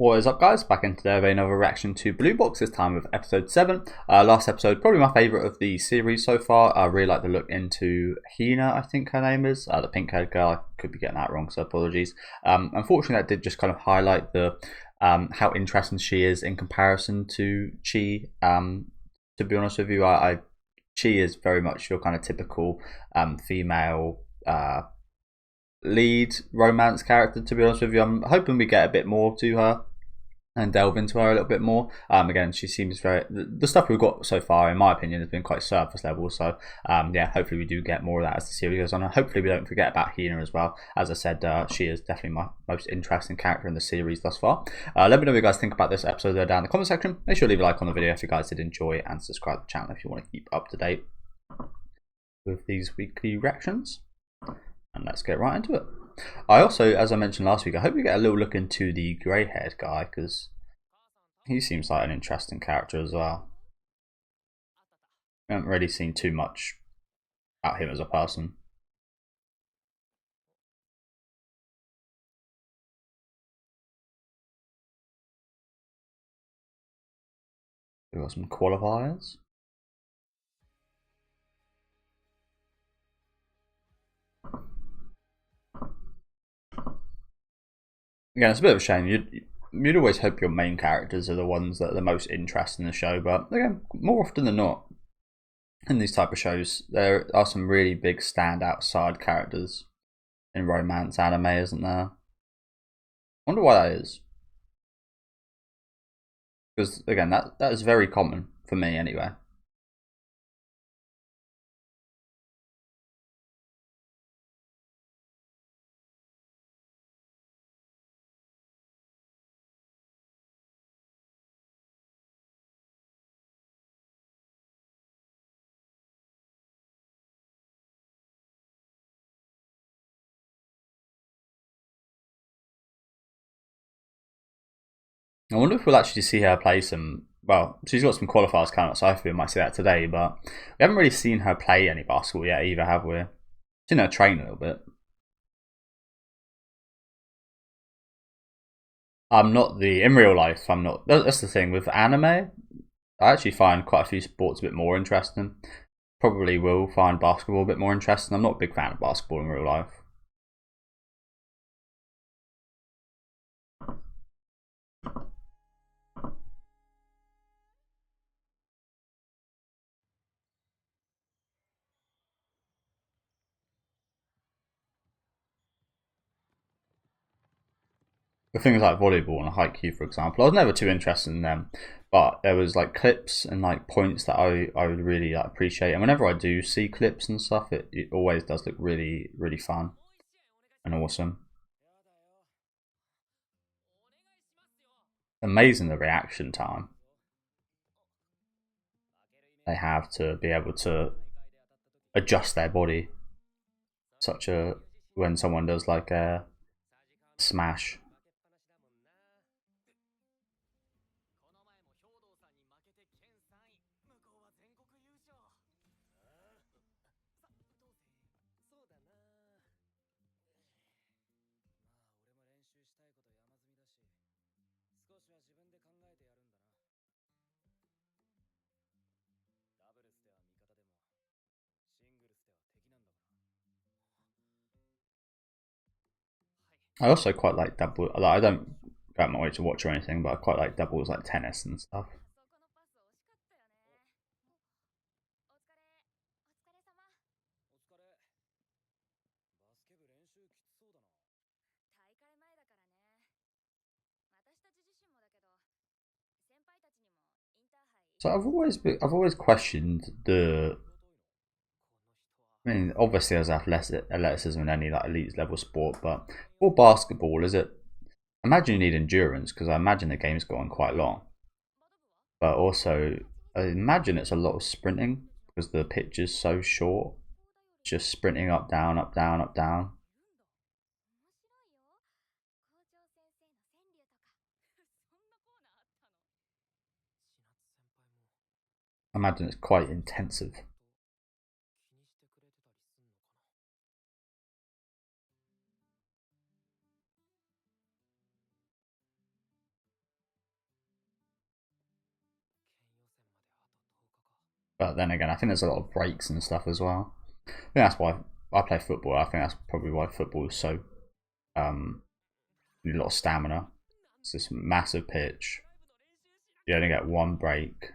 What is up, guys? Back in today with another reaction to Blue Box, this time with episode 7. Last episode, probably my favourite of the series so far. I really like the look into Hina, I think her name is. The pink haired girl, I could be getting that wrong, so apologies. Unfortunately, that did just kind of highlight the how interesting she is in comparison to Chi. To be honest with you, Chi is very much your kind of typical female lead romance character, to be honest with you. I'm hoping we get a bit more to her and delve into her a little bit more. Again, she seems very, the stuff we've got so far, in my opinion, has been quite surface level. So yeah, hopefully we do get more of that as the series goes on, and hopefully we don't forget about Hina as well. As I said, she is definitely my most interesting character in the series thus far. Let me know what you guys think about this episode down in the comment section. Make sure to leave a like on the video if you guys did enjoy, and subscribe to the channel if you want to keep up to date with these weekly reactions. And let's get right into it. I also, as I mentioned last week, I hope we get a little look into the grey-haired guy, because he seems like an interesting character as well. I haven't really seen too much about him as a person. We've got some qualifiers. Again, it's a bit of a shame. You'd always hope your main characters are the ones that are the most interesting in the show, but again, more often than not, in these type of shows, there are some really big standout side characters in romance anime, isn't there? I wonder why that is. Because again, that is very common for me anyway. I wonder if we'll actually see her play some. Well, she's got some qualifiers coming up, so hopefully we might see that today. But we haven't really seen her play any basketball yet either, have we? Seen her train a little bit. I'm not in real life. I'm not. That's the thing with anime. I actually find quite a few sports a bit more interesting. Probably will find basketball a bit more interesting. I'm not a big fan of basketball in real life. The things like volleyball and Haikyuu, for example, I was never too interested in them, but there was like clips and like points that I would really like, appreciate. And whenever I do see clips and stuff, it always does look really, really fun and awesome. Amazing the reaction time they have to be able to adjust their body. Such a when someone does like a smash. I also quite like double. Like, I don't go out my way to watch or anything, but I quite like doubles like tennis and stuff. So I've always questioned the. I mean, obviously there's athleticism in any like elite level sport, but for basketball, is it? I imagine you need endurance because I imagine the game's going quite long. But also, I imagine it's a lot of sprinting because the pitch is so short. Just sprinting up, down, up, down, up, down. I imagine it's quite intensive. But then again, I think there's a lot of breaks and stuff as well. I think that's why I play football. I think that's probably why football is so a lot of stamina. It's this massive pitch. You only get one break.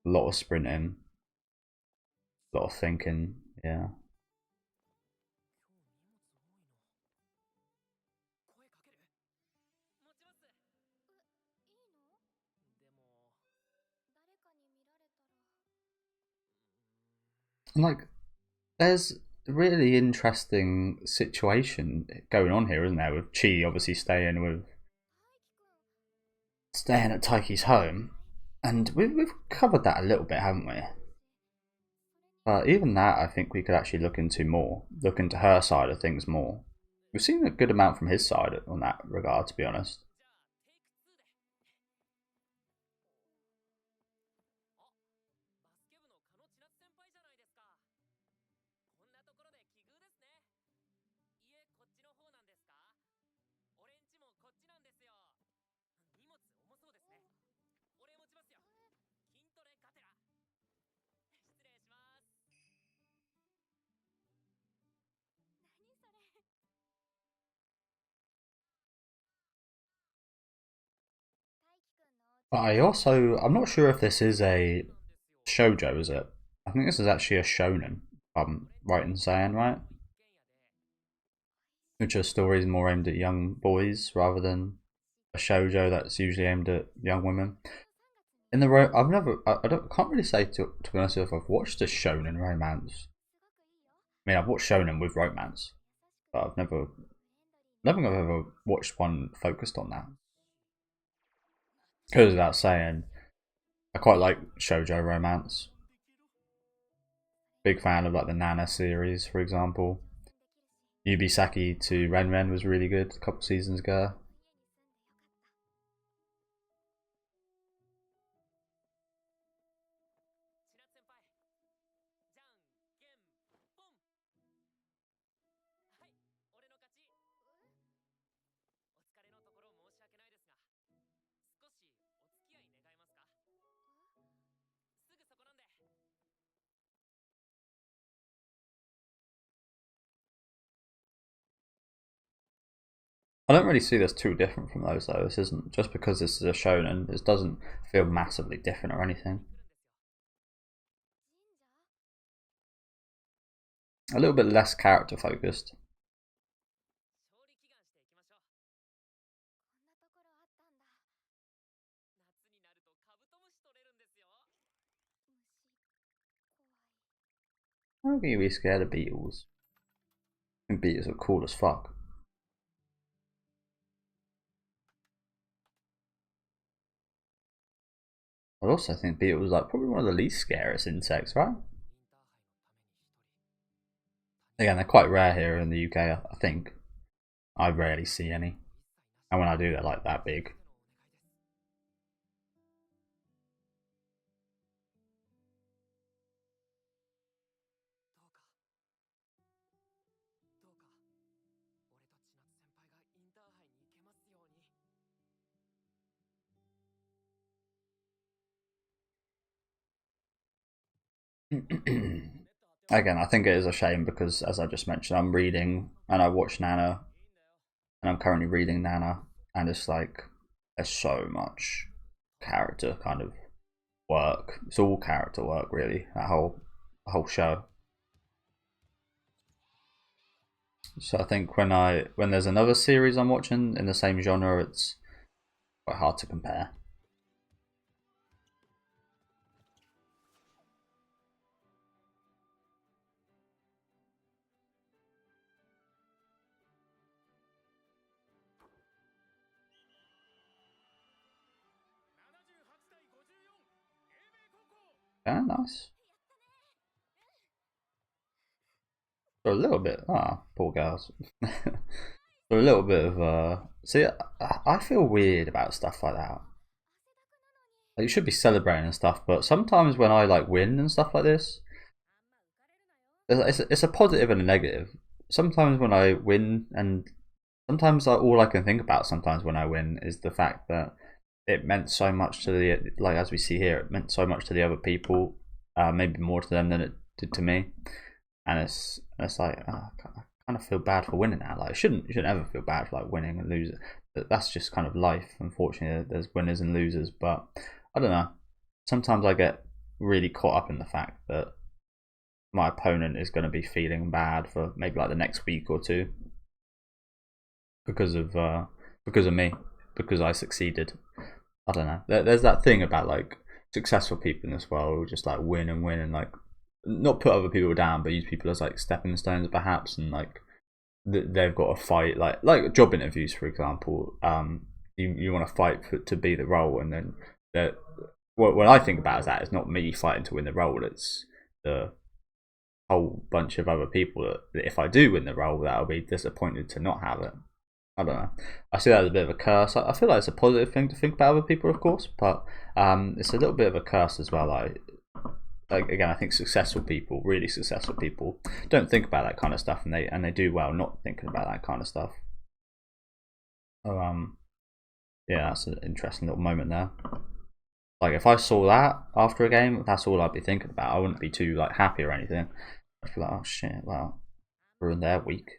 A lot of sprinting. A lot of thinking. Yeah. And like, there's a really interesting situation going on here, isn't there? With Chi obviously staying at Taiki's home, and we've covered that a little bit, haven't we? But even that, I think we could actually look into more. Look into her side of things more. We've seen a good amount from his side on that regard, to be honest. But I'm not sure if this is a shoujo, is it? I think this is actually a shonen. I'm right in saying, right? Which are stories more aimed at young boys rather than a shoujo that's usually aimed at young women. In the I've never, I don't, can't really say to be honest if I've watched a shonen romance. I mean, I've watched shonen with romance, but I don't think I've ever watched one focused on that. Goes without saying, I quite like shoujo romance. Big fan of like the Nana series, for example. Yubisaki to Ren was really good a couple seasons ago. I don't really see this too different from those though. This isn't just because this is a shonen. This doesn't feel massively different or anything. A little bit less character focused. How can you be scared of beetles? I think beetles are cool as fuck. I also think beetles are like probably one of the least scariest insects, right? Again, they're quite rare here in the UK, I think. I rarely see any. And when I do, they're like that big. Again, I think it is a shame because, as I just mentioned, I'm reading and I watched Nana, and I'm currently reading Nana, and it's like there's so much character kind of work. It's all character work, really. That whole show. So I think when there's another series I'm watching in the same genre, it's quite hard to compare. Yeah, nice. For a little bit, poor girls. For a little bit of see, I feel weird about stuff like that. Like, you should be celebrating and stuff, but sometimes when I like win and stuff like this, it's a positive and a negative. Sometimes when I win, and sometimes all I can think about sometimes when I win is the fact that it meant so much to the, like as we see here, it meant so much to the other people, maybe more to them than it did to me. And it's like I kind of feel bad for winning now. Like, you shouldn't ever feel bad for like winning and losing. That's just kind of life. Unfortunately, there's winners and losers. But I don't know. Sometimes I get really caught up in the fact that my opponent is going to be feeling bad for maybe like the next week or two because of me, because I succeeded. I don't know. There's that thing about like successful people in this world who just like win and win and like not put other people down, but use people as like stepping stones perhaps, and like they've got to fight like job interviews, for example. You want to fight to be the role, and then what I think about is that it's not me fighting to win the role. It's the whole bunch of other people that if I do win the role, that'll be disappointed to not have it. I don't know. I see that as a bit of a curse. I feel like it's a positive thing to think about other people, of course, but it's a little bit of a curse as well. Like again, I think successful people, really successful people, don't think about that kind of stuff, and they do well not thinking about that kind of stuff. So yeah, that's an interesting little moment there. Like if I saw that after a game, that's all I'd be thinking about. I wouldn't be too like happy or anything. I'd be like, oh shit, well, ruined their week.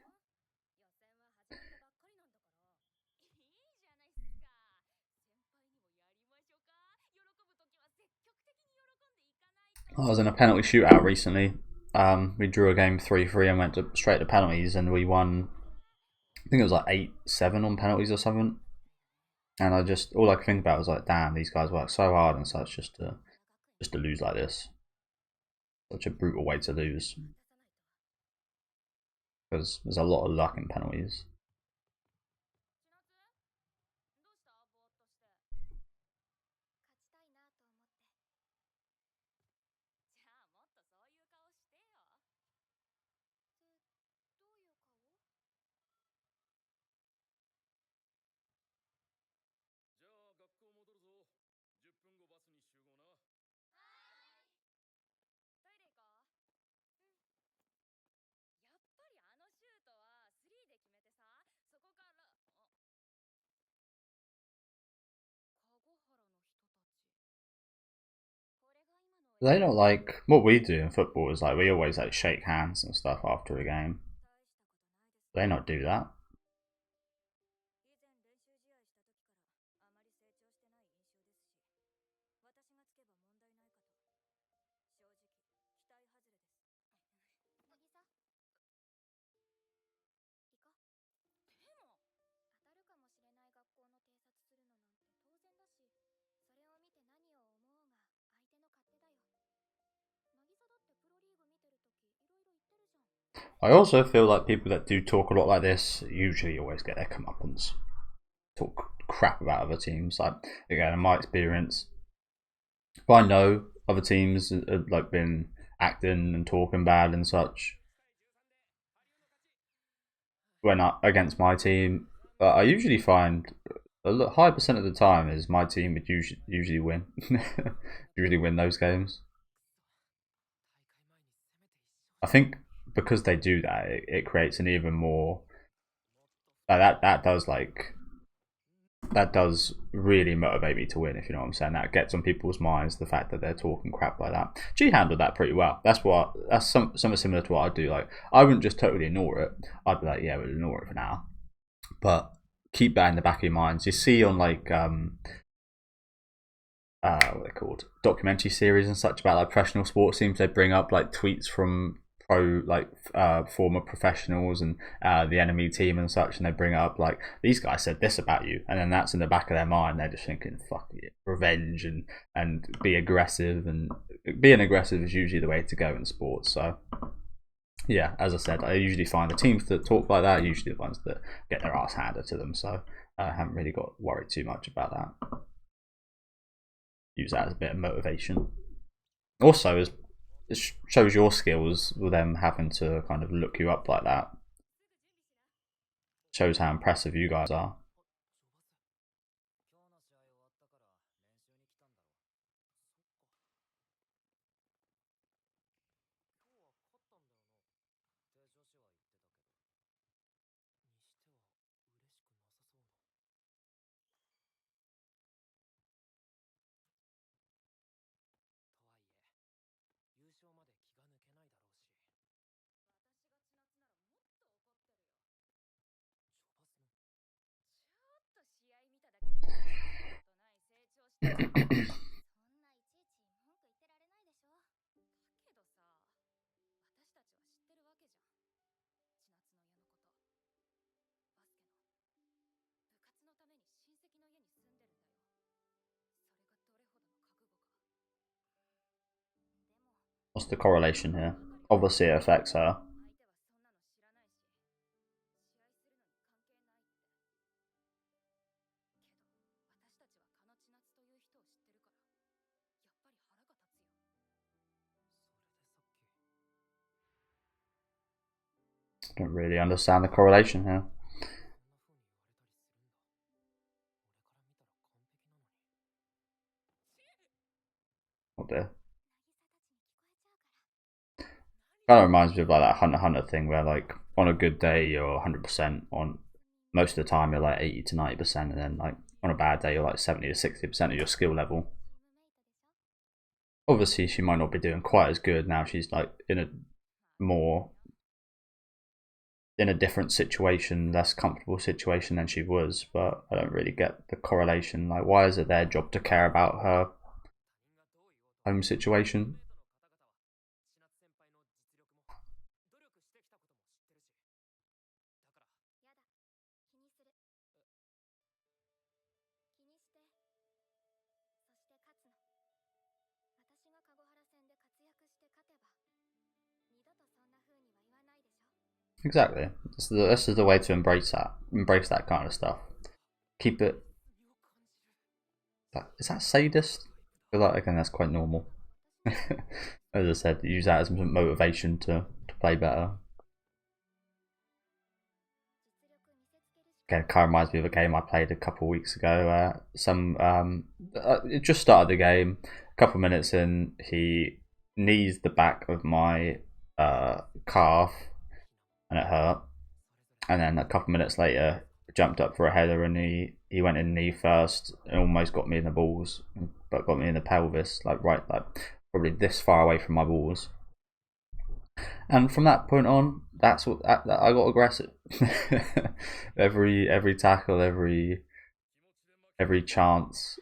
I was in a penalty shootout recently. We drew a game 3-3 and went straight to penalties, and we won. I think it was like 8-7 on penalties or something. And all I could think about was like, damn, these guys work so hard and such just to lose like this. Such a brutal way to lose, because there's a lot of luck in penalties. They don't like what we do in football. Is like we always like shake hands and stuff after a game. They not do that. I also feel like people that do talk a lot like this usually always get their comeuppance. Talk crap about other teams. Like again, in my experience, if I know other teams have like been acting and talking bad and such when against my team, I usually find a high percent of the time is my team would usually win. Usually win those games. I think because they do that, it creates an even more that does really motivate me to win, if you know what I'm saying. That gets on people's minds, the fact that they're talking crap like that. G handled that pretty well. That's something similar to what I do. Like I wouldn't just totally ignore it. I'd be like, yeah, we'll ignore it for now, but keep that in the back of your minds. You see on like what they're called, documentary series and such about like professional sports teams, they bring up like tweets from former professionals and the enemy team and such, and they bring up like, these guys said this about you, and then that's in the back of their mind. They're just thinking, fuck it, revenge and be aggressive, and being aggressive is usually the way to go in sports. So yeah, as I said, I usually find the teams that talk like that are usually the ones that get their ass handed to them. So I haven't really got worried too much about that. Use that as a bit of motivation. Also, as it shows your skills with them having to kind of look you up like that. Shows how impressive you guys are. What's the correlation here? Obviously it affects her. I don't really understand the correlation here. Oh dear. Kind of reminds me of like that Hunter x Hunter thing where like on a good day you're 100%, on most of the time you're like 80 to 90%, and then like on a bad day you're like 70 to 60% of your skill level. Obviously she might not be doing quite as good now, she's like in a different situation, less comfortable situation than she was, but I don't really get the correlation. Like, why is it their job to care about her home situation? Exactly. This is the way to embrace that. Embrace that kind of stuff. Keep it. Is that sadist? I feel like again that's quite normal. As I said, use that as motivation to play better. Again, kind of reminds me of a game I played a couple of weeks ago. It just started the game. A couple of minutes in, he knees the back of my calf, and it hurt. And then a couple of minutes later, jumped up for a header, and he went in knee first and almost got me in the balls, but got me in the pelvis, like probably this far away from my balls. And from that point on, that's what I got aggressive. every tackle, every chance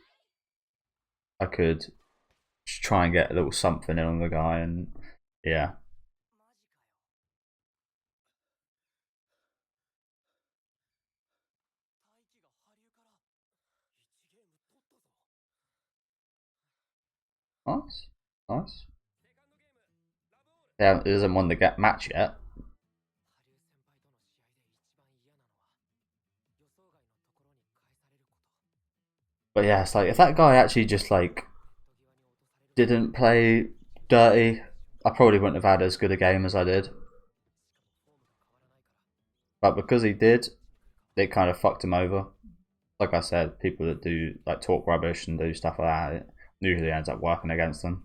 I could, just try and get a little something in on the guy, and yeah. Nice, nice. Yeah, he hasn't won the match yet. But yeah, it's like if that guy actually just like didn't play dirty, I probably wouldn't have had as good a game as I did. But because he did, it kind of fucked him over. Like I said, people that do like talk rubbish and do stuff like that, it usually ends up working against them.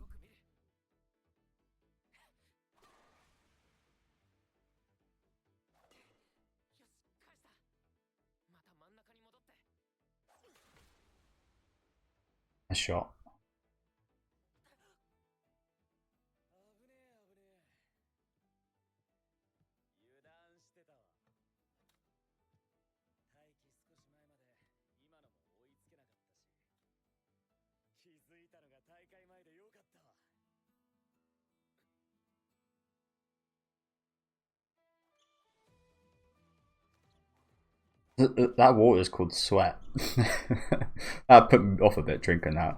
A shot. That water is called sweat. That put me off a bit drinking that.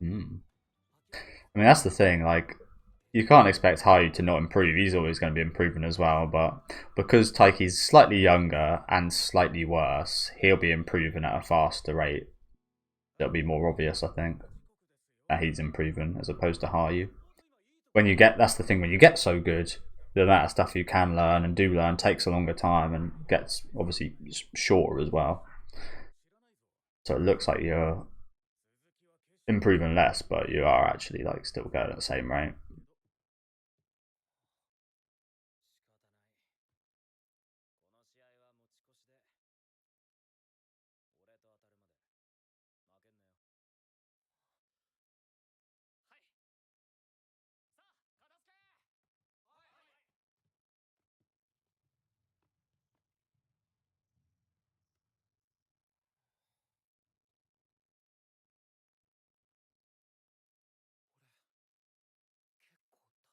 Mm. I mean, that's the thing. Like, you can't expect Hayu to not improve. He's always going to be improving as well. But because Taiki's slightly younger and slightly worse, he'll be improving at a faster rate. It'll be more obvious, I think, that he's improving as opposed to Hayu. That's the thing. When you get so good, the amount of stuff you can learn and do learn takes a longer time and gets obviously shorter as well. So it looks like you're improving less, but you are actually like still going at the same rate.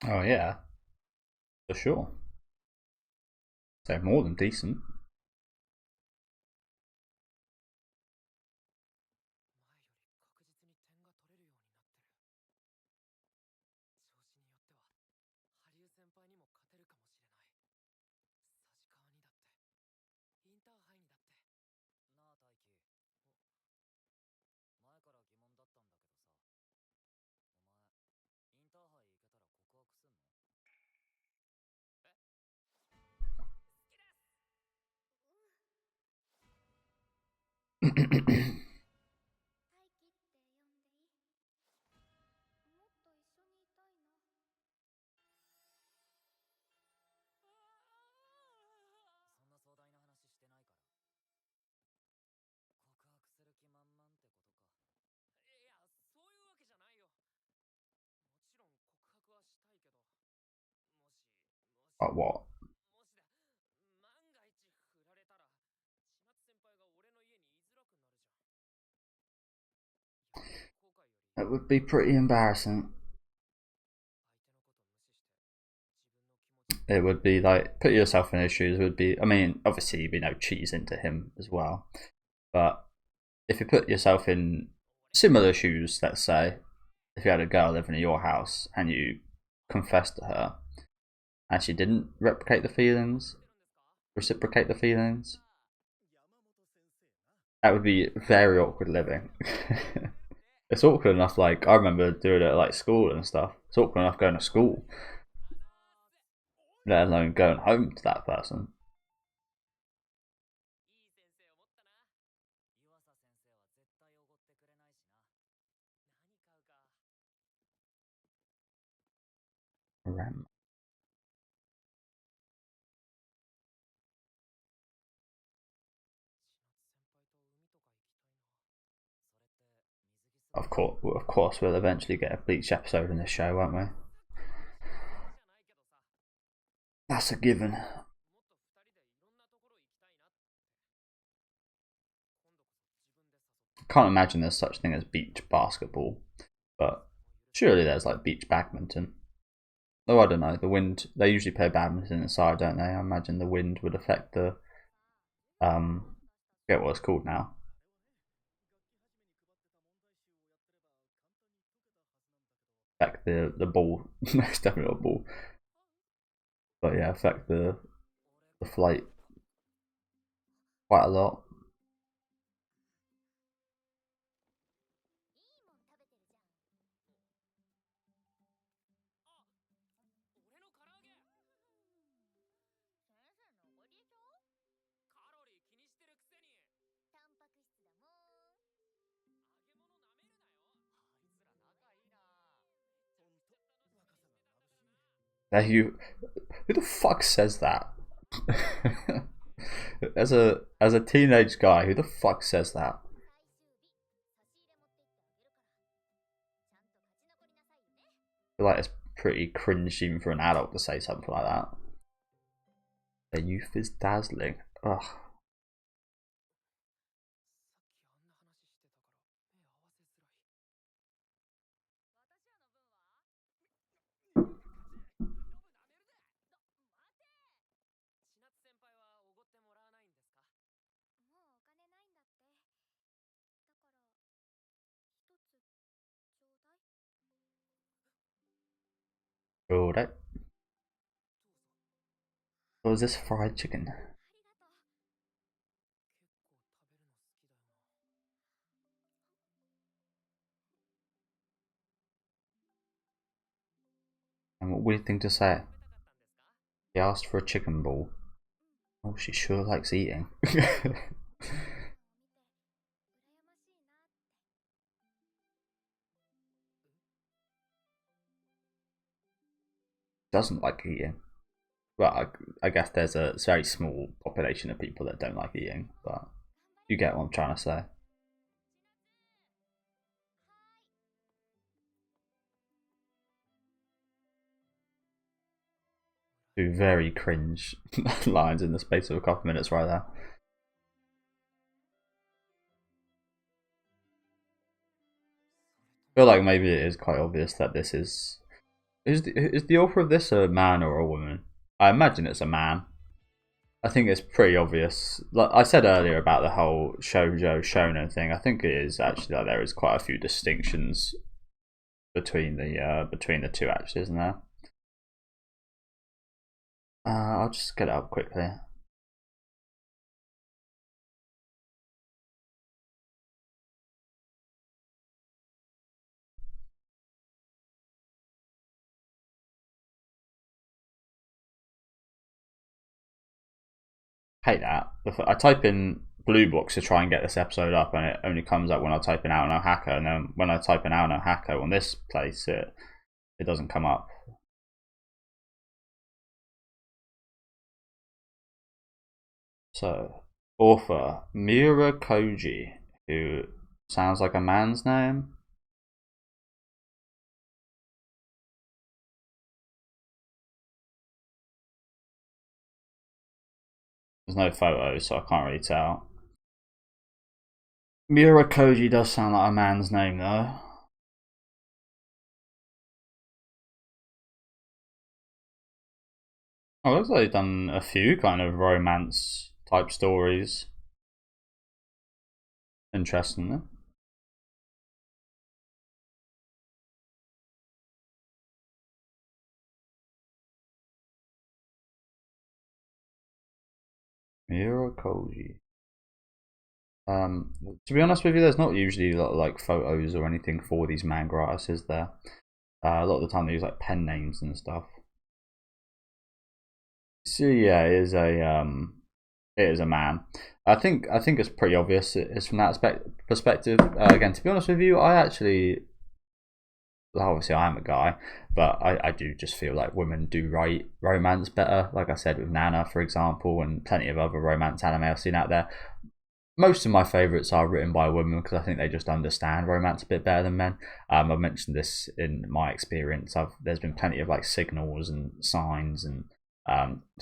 Oh yeah, for sure. So more than decent. But what? It would be pretty embarrassing. It would be like, put yourself in his shoes. It would be, I mean, obviously you'd be no cheese into him as well, but if you put yourself in similar shoes, let's say, if you had a girl living in your house and you confessed to her and she didn't reciprocate the feelings, that would be very awkward living. It's awkward enough, like, I remember doing it at like school and stuff. It's awkward enough going to school, let alone going home to that person. Rem. Of course, we'll eventually get a Bleach episode in this show, won't we? That's a given. Can't imagine there's such thing as beach basketball, but surely there's like beach badminton. Oh, I don't know. The wind. They usually play badminton inside, don't they? I imagine the wind would affect the. I forget what it's called now. Affect the ball. It's definitely not a ball. But yeah, affect the flight quite a lot. Who the fuck says that? as a teenage guy, who the fuck says that? I feel like it's pretty cringe even for an adult to say something like that. Their youth is dazzling. Ugh. Alright. What was this fried chicken? And what weird thing to say. He asked for a chicken ball. Oh, she sure likes eating. Doesn't like eating. Well, I guess there's a very small population of people that don't like eating, but you get what I'm trying to say. Two very cringe lines in the space of a couple of minutes right there. I feel like maybe it is quite obvious that this is the author of this a man or a woman? I imagine it's a man. I think it's pretty obvious. Like I said earlier about the whole shoujo shonen thing, I think it is actually like there is quite a few distinctions between the two actually, isn't there? I'll just get it up quickly. Hate that. If I type in blue box to try and get this episode up, and it only comes up when I type in Ao no Hako, and then when I type in Ao no Hako on this place, it doesn't come up. So, author Miura Koji, who sounds like a man's name. There's no photos, so I can't really tell. Miura Koji does sound like a man's name, though. Oh, looks like they've done a few kind of romance type stories. Interestingly. Miura Koji. To be honest with you, there's not usually a lot of like photos or anything for these manga artists, is there? A lot of the time they use like pen names and stuff. So yeah, it is a man. I think it's pretty obvious. It's from that perspective. Again, to be honest with you, I actually, obviously I am a guy, but I do just feel like women do write romance better. Like I said with Nana, for example, and plenty of other romance anime I've seen out there. Most of my favourites are written by women because I think they just understand romance a bit better than men. I've mentioned this in my experience. There's been plenty of like signals and signs and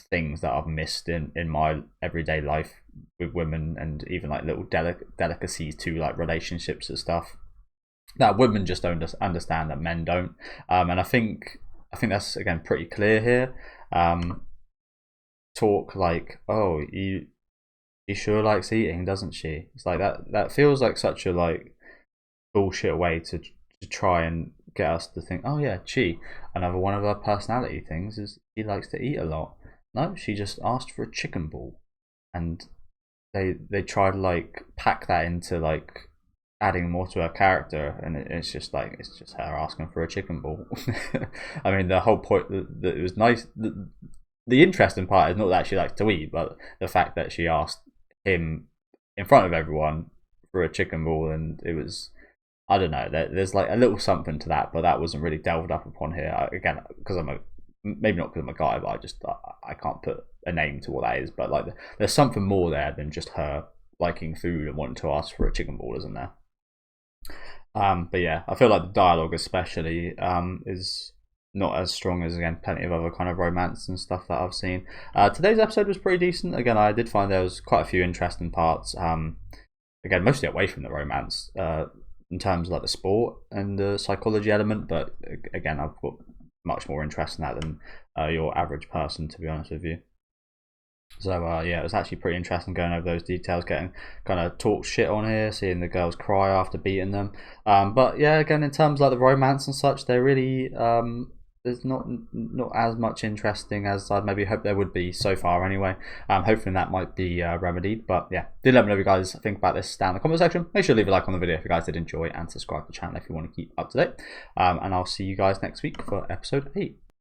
things that I've missed in my everyday life with women, and even like little delicacies to like relationships and stuff that women just don't understand that men don't. And I think that's again pretty clear here. Talk like, oh, she sure likes eating, doesn't she? It's like that feels like such a like bullshit way to try and get us to think, oh yeah, another one of her personality things is she likes to eat a lot. No, she just asked for a chicken ball, and they try to like pack that into like adding more to her character, and it's just her asking for a chicken ball. I mean, the whole point that it was nice. The interesting part is not that she likes to eat, but the fact that she asked him in front of everyone for a chicken ball, and it was, I don't know, there's like a little something to that, but that wasn't really delved up upon here. Again, because maybe not because I'm a guy, but I can't put a name to what that is, but like there's something more there than just her liking food and wanting to ask for a chicken ball, isn't there? But yeah, I feel like the dialogue especially is not as strong as, again, plenty of other kind of romance and stuff that I've seen. Today's episode was pretty decent. Again, I did find there was quite a few interesting parts. Again, mostly away from the romance in terms of like the sport and the psychology element. But again, I've got much more interest in that than your average person, to be honest with you. So yeah, it was actually pretty interesting going over those details, getting kind of talk shit on here, seeing the girls cry after beating them. But yeah, again, in terms of like the romance and such, they're really there's not as much interesting as I'd maybe hope there would be so far anyway. Hopefully that might be remedied. But yeah, do let me know what you guys think about this down in the comment section. Make sure to leave a like on the video if you guys did enjoy, and subscribe to the channel if you want to keep up to date. And I'll see you guys next week for episode 8.